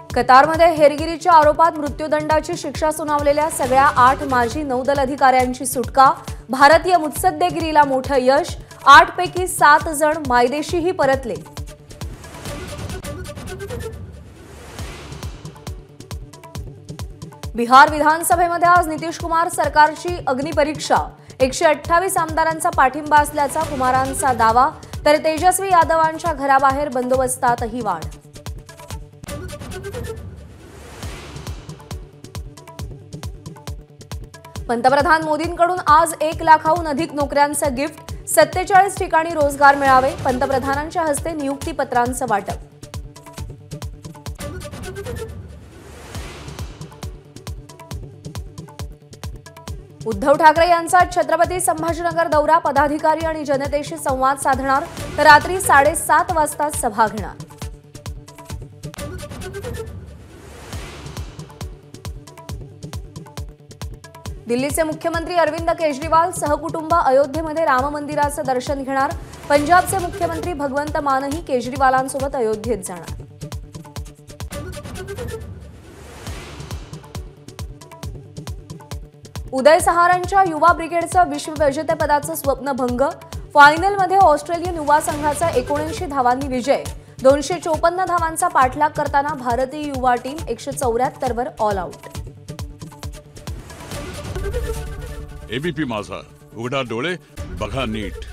कतारमध्ये हेरगिरीच्या आरोपात मृत्यूदंडाची शिक्षा सुनावलेल्या सगळ्या 8 माजी नौदल अधिकाऱ्यांची सुटका। भारतीय मुत्सद्देगिरीला मोठं यश। 8 पैकी 7 जण मायदेशीही परतले। बिहार विधानसभेमध्ये आज नितीश कुमार सरकारची अग्निपरीक्षा। 128 आमदारांचा पाठिंबा असल्याचा कुमारांचा दावा, तर तेजस्वी यादवांच्या घराबाहेर बंदोबस्तातही वाढ। पंतप्रधान मोदींकडून आज 1 लाखाहून अधिक नोकऱ्यांचं गिफ्ट। 47 ठिकाणी रोजगार मिळावे। पंतप्रधानांच्या हस्ते नियुक्तीपत्रांचं वाटप। उद्धव ठाकरे यांचा छत्रपती संभाजीनगर दौरा। पदाधिकारी आणि जनतेशी संवाद साधणार, तर रात्री 7:30 वाजता सभा घेणार। दिल्लीचे मुख्यमंत्री अरविंद केजरीवाल सहकुटुंब अयोध्येमध्ये राम मंदिराचं दर्शन घेणार। पंजाबचे मुख्यमंत्री भगवंत मानही केजरीवालांसोबत अयोध्येत जाणार। उदय सहारांच्या युवा ब्रिगेडचं विश्वविजेतेपदाचं स्वप्न भंग। फायनलमध्ये ऑस्ट्रेलियन युवा संघाचा 79 धावांनी विजय। 254 धावांचा पाठलाग करताना Bharatiya Yuva team 174 were all out. ABP माझा, उघडा डोळे बघा नीट।